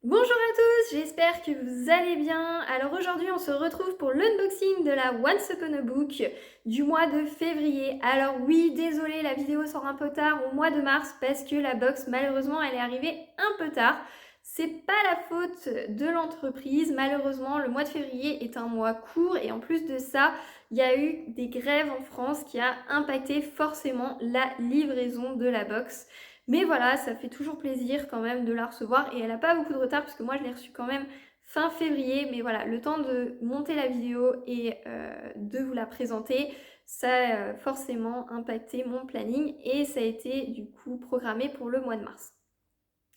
Bonjour à tous, j'espère que vous allez bien. Alors aujourd'hui on se retrouve pour l'unboxing de la Once Upon a Book du mois de février. Alors oui, désolé, la vidéo sort un peu tard au mois de mars parce que la box malheureusement elle est arrivée un peu tard. C'est pas la faute de l'entreprise, malheureusement le mois de février est un mois court et en plus de ça, il y a eu des grèves en France qui a impacté forcément la livraison de la box. Mais voilà, ça fait toujours plaisir quand même de la recevoir et elle n'a pas beaucoup de retard parce que moi je l'ai reçue quand même fin février. Mais voilà, le temps de monter la vidéo et de vous la présenter, ça a forcément impacté mon planning et ça a été du coup programmé pour le mois de mars.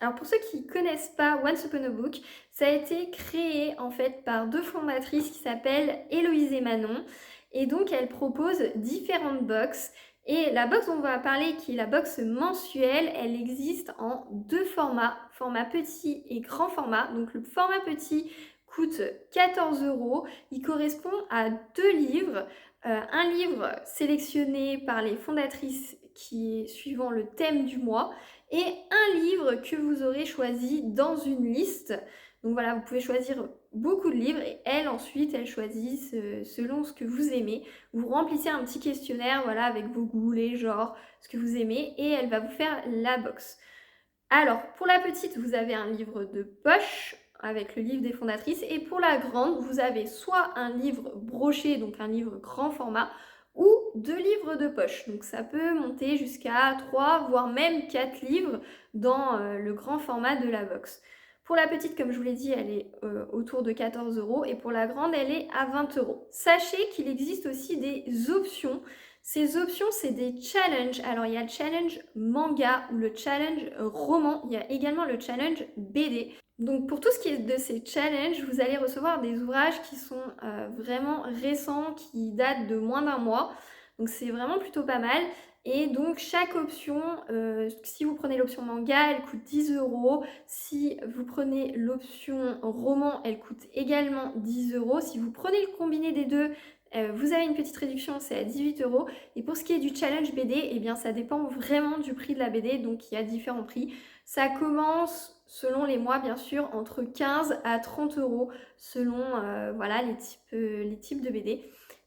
Alors pour ceux qui ne connaissent pas Once Upon a Book, ça a été créé en fait par deux fondatrices qui s'appellent Héloïse et Manon. Et donc elles proposent différentes box. Et la box dont on va parler, qui est la box mensuelle, elle existe en deux formats, format petit et grand format. Donc le format petit coûte 14 €. Il correspond à deux livres. Un livre sélectionné par les fondatrices qui est suivant le thème du mois et un livre que vous aurez choisi dans une liste. Donc voilà, vous pouvez choisir beaucoup de livres et elles ensuite, elles choisissent selon ce que vous aimez. Vous remplissez un petit questionnaire voilà, avec vos goûts, les genres, ce que vous aimez et elle va vous faire la box. Alors, pour la petite, vous avez un livre de poche avec le livre des fondatrices et pour la grande, vous avez soit un livre broché, donc un livre grand format, ou deux livres de poche. Donc ça peut monter jusqu'à 3, voire même 4 livres dans le grand format de la box. Pour la petite, comme je vous l'ai dit, elle est autour de 14 € et pour la grande, elle est à 20 €. Sachez qu'il existe aussi des options. Ces options, c'est des challenges. Alors, il y a le challenge manga ou le challenge roman. Il y a également le challenge BD. Donc, pour tout ce qui est de ces challenges, vous allez recevoir des ouvrages qui sont vraiment récents, qui datent de moins d'un mois. Donc, c'est vraiment plutôt pas mal. Et donc, chaque option, si vous prenez l'option manga, elle coûte 10 €. Si vous prenez l'option roman, elle coûte également 10 €. Si vous prenez le combiné des deux, vous avez une petite réduction, c'est à 18 €. Et pour ce qui est du challenge BD, eh bien ça dépend vraiment du prix de la BD, donc il y a différents prix. Ça commence, selon les mois bien sûr, entre 15 à 30 € selon voilà, les types de BD.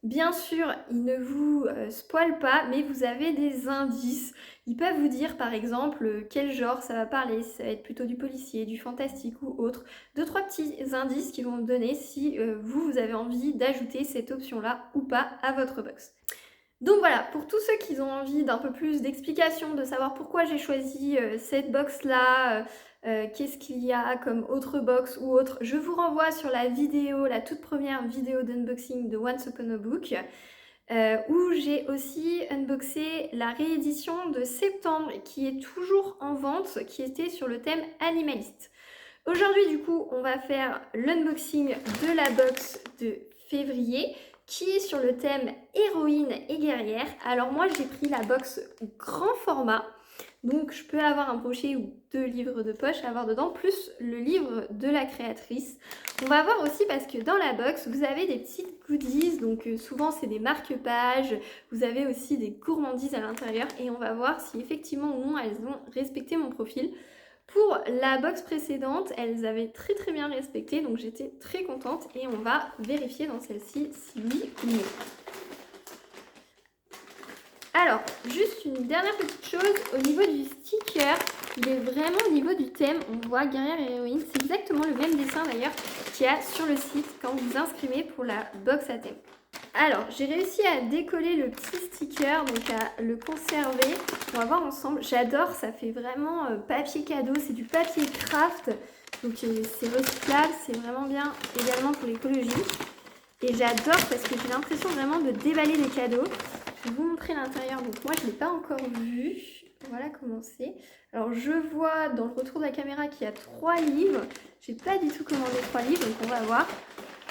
Bien sûr, ils ne vous spoilent pas, mais vous avez des indices. Ils peuvent vous dire par exemple quel genre ça va parler, si ça va être plutôt du policier, du fantastique ou autre. Deux, trois petits indices qui vont vous donner si vous avez envie d'ajouter cette option-là ou pas à votre box. Donc voilà, pour tous ceux qui ont envie d'un peu plus d'explications, de savoir pourquoi j'ai choisi cette box-là, qu'est-ce qu'il y a comme autre box ou autre, je vous renvoie sur la vidéo, la toute première vidéo d'unboxing de Once Upon a Book, où j'ai aussi unboxé la réédition de septembre qui est toujours en vente, qui était sur le thème animaliste. Aujourd'hui, du coup, on va faire l'unboxing de la box de février qui est sur le thème héroïne et guerrière. Alors moi, j'ai pris la box grand format. Donc, je peux avoir un brochet ou deux livres de poche à avoir dedans, plus le livre de la créatrice. On va voir aussi parce que dans la box, vous avez des petites goodies. Donc, souvent, c'est des marque-pages. Vous avez aussi des gourmandises à l'intérieur. Et on va voir si effectivement ou non, elles ont respecté mon profil. Pour la box précédente, elles avaient très très bien respecté, donc j'étais très contente et on va vérifier dans celle-ci si oui ou non. Alors, juste une dernière petite chose, au niveau du sticker, il est vraiment au niveau du thème, on voit guerrière et héroïne, c'est exactement le même dessin d'ailleurs qu'il y a sur le site quand vous inscrivez pour la box à thème. Alors, j'ai réussi à décoller le petit sticker, donc à le conserver. On va voir ensemble. J'adore, ça fait vraiment papier cadeau, c'est du papier craft. Donc c'est recyclable, c'est vraiment bien également pour l'écologie. Et j'adore parce que j'ai l'impression vraiment de déballer des cadeaux. Je vais vous montrer l'intérieur, donc moi je ne l'ai pas encore vu. Voilà comment c'est. Alors je vois dans le retour de la caméra qu'il y a 3 livres. J'ai pas du tout commandé 3 livres, donc on va voir.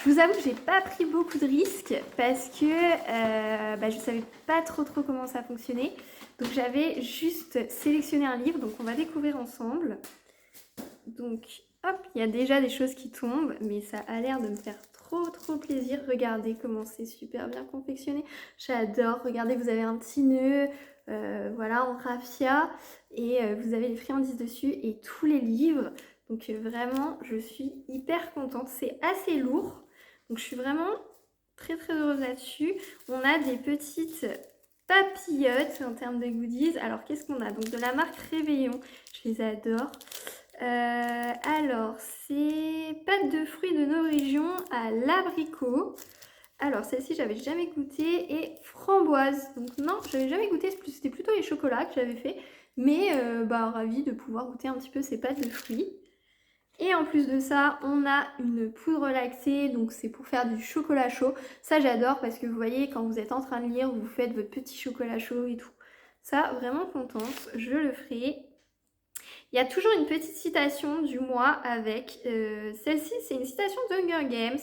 Je vous avoue que j'ai pas pris beaucoup de risques parce que je savais pas trop comment ça fonctionnait. Donc j'avais juste sélectionné un livre, donc on va découvrir ensemble. Donc hop, il y a déjà des choses qui tombent, mais ça a l'air de me faire trop plaisir. Regardez comment c'est super bien confectionné. J'adore. Regardez, vous avez un petit nœud, voilà, en raffia et vous avez les friandises dessus et tous les livres. Donc vraiment, je suis hyper contente. C'est assez lourd, donc je suis vraiment très très heureuse là-dessus. On a des petites papillotes en termes de goodies. Alors qu'est-ce qu'on a? Donc de la marque Réveillon, je les adore. Alors c'est pâte de fruits de nos régions à l'abricot. Alors celle-ci j'avais jamais goûté et framboise. Donc non, j'avais jamais goûté, c'était plutôt les chocolats que j'avais fait. Mais ravie de pouvoir goûter un petit peu ces pâtes de fruits. Et en plus de ça, on a une poudre lactée, donc c'est pour faire du chocolat chaud. Ça j'adore parce que vous voyez, quand vous êtes en train de lire, vous faites votre petit chocolat chaud et tout. Ça, vraiment contente, je le ferai. Il y a toujours une petite citation du mois avec. Celle-ci, c'est une citation de Hunger Games.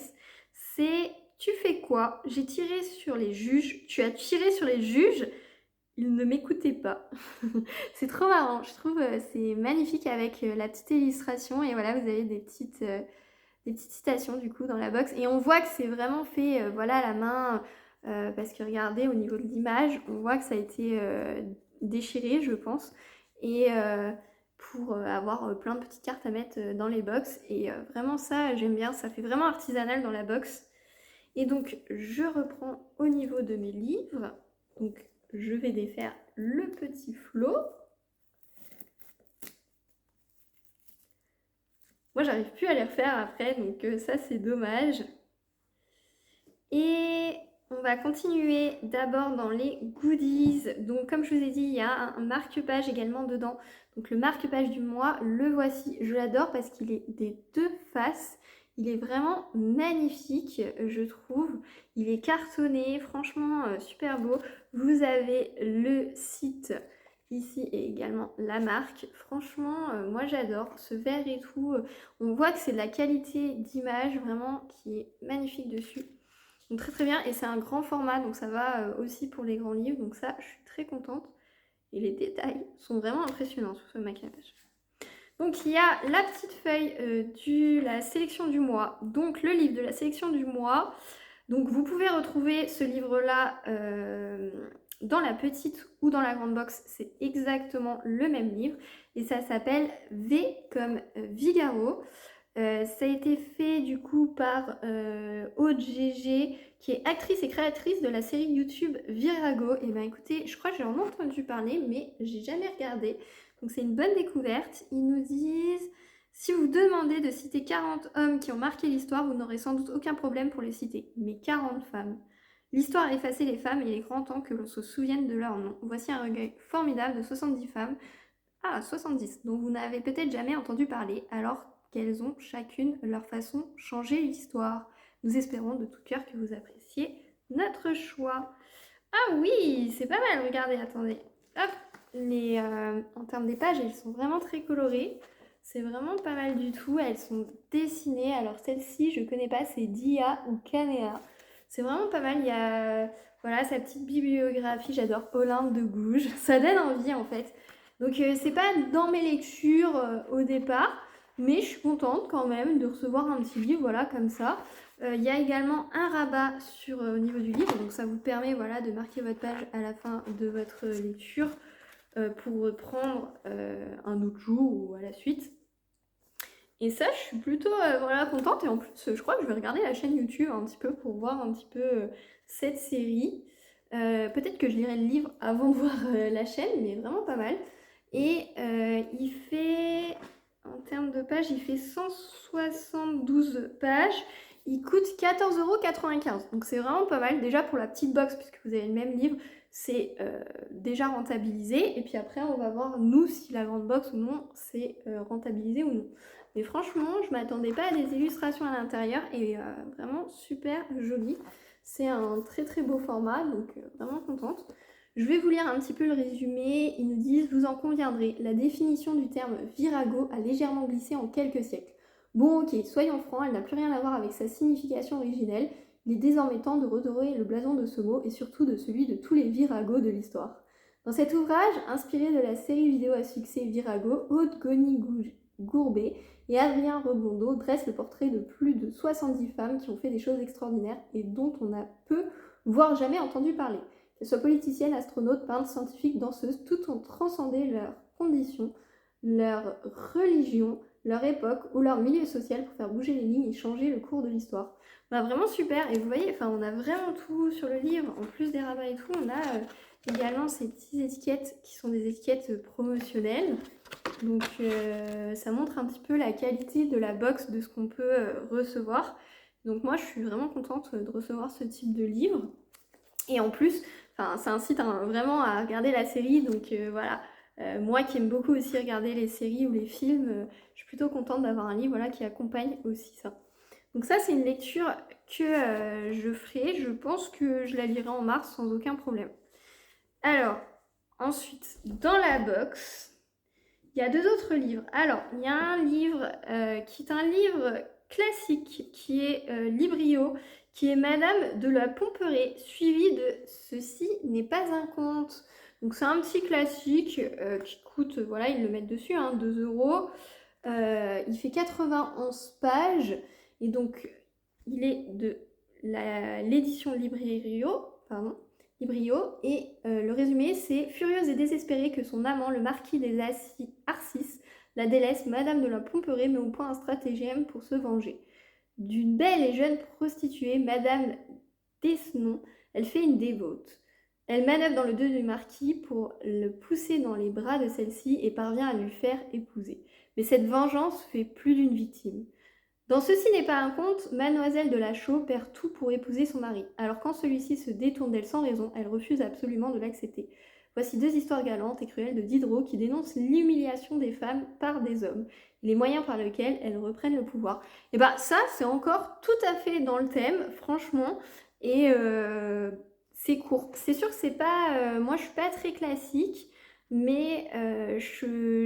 C'est « Tu fais quoi? J'ai tiré sur les juges. Tu as tiré sur les juges. Ils ne m'écoutaient pas. » C'est trop marrant. Je trouve c'est magnifique avec la petite illustration. Et voilà, vous avez des petites citations du coup dans la box. Et on voit que c'est vraiment fait voilà, à la main. Parce que regardez, au niveau de l'image, on voit que ça a été déchiré, je pense. Et pour avoir plein de petites cartes à mettre dans les box. Et vraiment ça, j'aime bien. Ça fait vraiment artisanal dans la box. Et donc, je reprends au niveau de mes livres. Donc, je vais défaire le petit flot. Moi, j'arrive plus à les refaire après, donc ça, c'est dommage. Et on va continuer d'abord dans les goodies. Donc, comme je vous ai dit, il y a un marque-page également dedans. Donc, le marque-page du mois, le voici. Je l'adore parce qu'il est des deux faces. Il est vraiment magnifique, je trouve. Il est cartonné, franchement super beau. Vous avez le site ici et également la marque. Franchement, moi j'adore ce verre et tout. On voit que c'est de la qualité d'image vraiment qui est magnifique dessus. Donc très très bien. Et c'est un grand format, donc ça va aussi pour les grands livres. Donc ça, je suis très contente. Et les détails sont vraiment impressionnants sur ce maquillage. Donc il y a la petite feuille de la sélection du mois, donc le livre de la sélection du mois. Donc vous pouvez retrouver ce livre-là dans la petite ou dans la grande box, c'est exactement le même livre. Et ça s'appelle V comme Vigaro. Ça a été fait du coup par Aude GG, qui est actrice et créatrice de la série YouTube Virago. Et ben écoutez, je crois que j'ai en entendu parler, mais j'ai jamais regardé. Donc c'est une bonne découverte. Ils nous disent « Si vous demandez de citer 40 hommes qui ont marqué l'histoire, vous n'aurez sans doute aucun problème pour les citer. Mais 40 femmes. L'histoire a effacé les femmes et il est grand temps que l'on se souvienne de leur nom. Voici un recueil formidable de 70 femmes. Ah, 70, dont vous n'avez peut-être jamais entendu parler, alors qu'elles ont chacune leur façon changé l'histoire. Nous espérons de tout cœur que vous appréciez notre choix. » Ah oui, c'est pas mal, regardez, attendez. Hop, en termes des pages, elles sont vraiment très colorées. C'est vraiment pas mal du tout. Elles sont dessinées. Alors celle-ci, je connais pas, c'est Dia ou Canea. C'est vraiment pas mal. Il y a voilà, sa petite bibliographie. J'adore Olympe de Gouges. Ça donne envie en fait. Donc c'est pas dans mes lectures au départ, mais je suis contente quand même de recevoir un petit livre, voilà, comme ça. Il y a également un rabat au niveau du livre, donc ça vous permet voilà, de marquer votre page à la fin de votre lecture pour reprendre un autre jour ou à la suite. Et ça, je suis plutôt voilà, contente. Et en plus, je crois que je vais regarder la chaîne YouTube un petit peu pour voir un petit peu cette série. Peut-être que je lirai le livre avant de voir la chaîne, mais vraiment pas mal. Et il fait, en termes de pages, il fait 172 pages. Il coûte 14,95 €. Donc c'est vraiment pas mal. Déjà pour la petite box, puisque vous avez le même livre, c'est déjà rentabilisé. Et puis après, on va voir, nous, si la grande box ou non, c'est rentabilisé ou non. Mais franchement, je m'attendais pas à des illustrations à l'intérieur et vraiment super joli. C'est un très très beau format, donc vraiment contente. Je vais vous lire un petit peu le résumé. Ils nous disent « Vous en conviendrez, la définition du terme virago a légèrement glissé en quelques siècles. Bon ok, soyons francs, elle n'a plus rien à voir avec sa signification originelle. Il est désormais temps de redorer le blason de ce mot et surtout de celui de tous les viragos de l'histoire. » Dans cet ouvrage, inspiré de la série vidéo à succès Virago, Aude Gourbet et Adrien Redondo dressent le portrait de plus de 70 femmes qui ont fait des choses extraordinaires et dont on a peu, voire jamais entendu parler. Qu'elles soient politiciennes, astronautes, peintres, scientifiques, danseuses, toutes ont transcendé leurs conditions, leur religion, leur époque ou leur milieu social pour faire bouger les lignes et changer le cours de l'histoire. Bah, vraiment super, et vous voyez, enfin, on a vraiment tout sur le livre, en plus des rabats et tout, on a également ces petites étiquettes qui sont des étiquettes promotionnelles. Donc ça montre un petit peu la qualité de la box, de ce qu'on peut recevoir. Donc moi je suis vraiment contente de recevoir ce type de livre. Et en plus, ça incite vraiment à regarder la série, donc voilà. Moi qui aime beaucoup aussi regarder les séries ou les films, je suis plutôt contente d'avoir un livre voilà, qui accompagne aussi ça. Donc ça c'est une lecture que je ferai, je pense que je la lirai en mars sans aucun problème. Alors, ensuite, dans la box, il y a 2 autres livres. Alors, il y a un livre qui est un livre classique, qui est Librio, qui est Madame de la Pomperaye, suivi de Ceci n'est pas un conte. Donc c'est un petit classique qui coûte, voilà, ils le mettent dessus, 2 euros. Il fait 91 pages, et donc il est de l'édition Librio, et le résumé c'est: furieuse et désespérée que son amant, le marquis des Arcis, la délaisse, Madame de la Pomperaye met au point un stratagème pour se venger. D'une belle et jeune prostituée, Madame d'Esnon, elle fait une dévote. Elle manœuvre dans le dos du marquis pour le pousser dans les bras de celle-ci et parvient à lui faire épouser. Mais cette vengeance fait plus d'une victime. Dans Ceci n'est pas un conte, Mademoiselle de la Chaux perd tout pour épouser son mari. Alors quand celui-ci se détourne d'elle sans raison, elle refuse absolument de l'accepter. Voici 2 histoires galantes et cruelles de Diderot qui dénoncent l'humiliation des femmes par des hommes, les moyens par lesquels elles reprennent le pouvoir. Et bah ça, c'est encore tout à fait dans le thème, franchement, et c'est court. C'est sûr que c'est pas... moi, je suis pas très classique, mais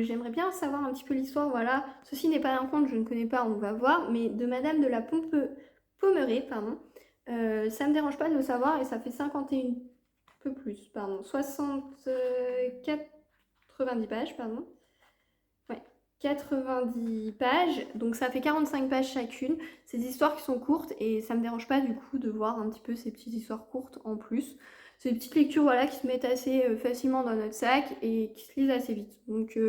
j'aimerais bien savoir un petit peu l'histoire, voilà. Ceci n'est pas un conte, je ne connais pas, on va voir, mais de Madame de la Pommeraye, pardon. Ça me dérange pas de le savoir, et ça fait 51, peu plus, pardon, 90 pages, pardon. Ouais, 90 pages, donc ça fait 45 pages chacune. C'est des histoires qui sont courtes, et ça me dérange pas du coup de voir un petit peu ces petites histoires courtes en plus. C'est des petites lectures voilà, qui se mettent assez facilement dans notre sac et qui se lisent assez vite. Donc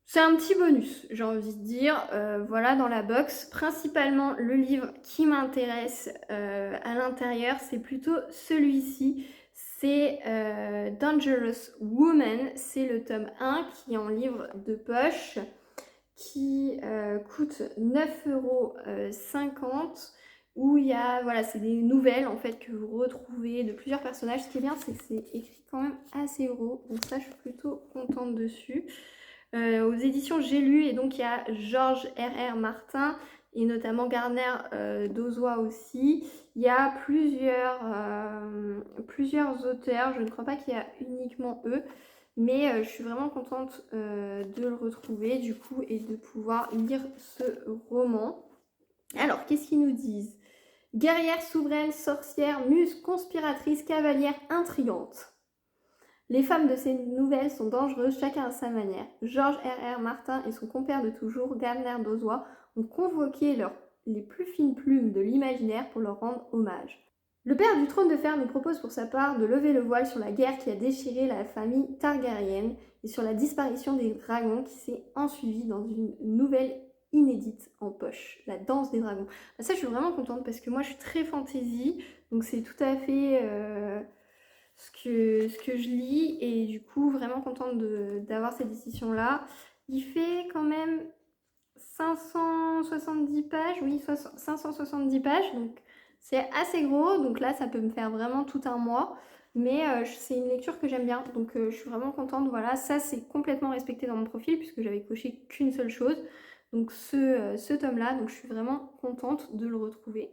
c'est un petit bonus, j'ai envie de dire. Voilà, dans la box, principalement le livre qui m'intéresse à l'intérieur, c'est plutôt celui-ci. C'est Dangerous Woman, c'est le tome 1 qui est en livre de poche, qui coûte 9,50 €, où il y a, voilà, c'est des nouvelles en fait que vous retrouvez de plusieurs personnages. Ce qui est bien, c'est que c'est écrit quand même assez gros, donc ça je suis plutôt contente dessus. Aux éditions J'ai lu, et donc il y a George R.R. Martin et notamment Gardner Dozois aussi. Il y a plusieurs auteurs, je ne crois pas qu'il y a uniquement eux, mais je suis vraiment contente de le retrouver du coup et de pouvoir lire ce roman. Alors, qu'est-ce qu'ils nous disent? Guerrière souveraine, sorcière, muse, conspiratrice, cavalière, intrigante. Les femmes de ces nouvelles sont dangereuses, chacun à sa manière. George R.R. Martin et son compère de toujours, Gardner Dozois, ont convoqué les plus fines plumes de l'imaginaire pour leur rendre hommage. Le père du trône de fer nous propose pour sa part de lever le voile sur la guerre qui a déchiré la famille Targaryen et sur la disparition des dragons qui s'est ensuivie dans une nouvelle inédite en poche, la danse des dragons. Ça, je suis vraiment contente parce que moi, je suis très fantasy, donc c'est tout à fait ce que je lis, et du coup, vraiment contente d'avoir cette édition-là. Il fait quand même 570 pages, oui, 570 pages, donc c'est assez gros, donc là, ça peut me faire vraiment tout un mois. Mais c'est une lecture que j'aime bien, donc je suis vraiment contente. Voilà, ça c'est complètement respecté dans mon profil puisque j'avais coché qu'une seule chose. Donc ce tome-là, donc je suis vraiment contente de le retrouver.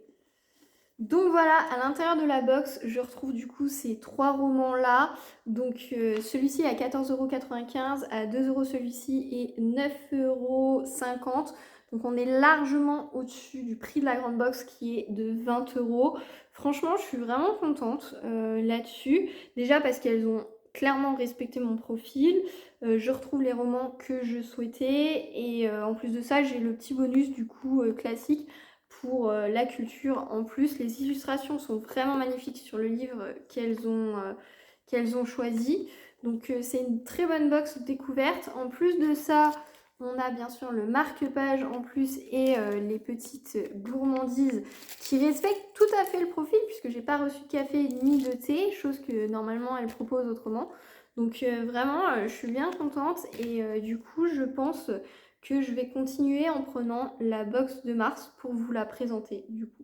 Donc voilà, à l'intérieur de la box, je retrouve du coup ces 3 romans-là. Donc celui-ci à 14,95 €, à 2 € celui-ci et 9,50 €. Donc on est largement au-dessus du prix de la grande box qui est de 20 €. Franchement, je suis vraiment contente là-dessus. Déjà parce qu'elles ont clairement respecté mon profil. Je retrouve les romans que je souhaitais, et en plus de ça, j'ai le petit bonus du coup classique pour la culture. En plus, les illustrations sont vraiment magnifiques sur le livre qu'elles ont choisi. Donc c'est une très bonne box découverte. En plus de ça, On a bien sûr le marque-page en plus et les petites gourmandises qui respectent tout à fait le profil puisque j'ai pas reçu de café ni de thé, chose que normalement elle propose autrement. Donc vraiment, je suis bien contente et du coup, je pense que je vais continuer en prenant la box de mars pour vous la présenter du coup.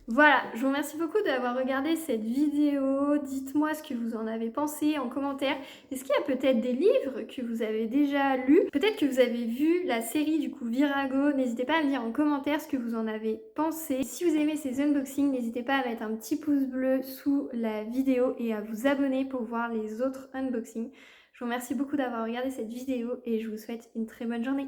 Voilà, je vous remercie beaucoup d'avoir regardé cette vidéo. Dites-moi ce que vous en avez pensé en commentaire. Est-ce qu'il y a peut-être des livres que vous avez déjà lus? Peut-être que vous avez vu la série du coup Virago. N'hésitez pas à me dire en commentaire ce que vous en avez pensé. Si vous aimez ces unboxings, n'hésitez pas à mettre un petit pouce bleu sous la vidéo et à vous abonner pour voir les autres unboxings. Je vous remercie beaucoup d'avoir regardé cette vidéo et je vous souhaite une très bonne journée.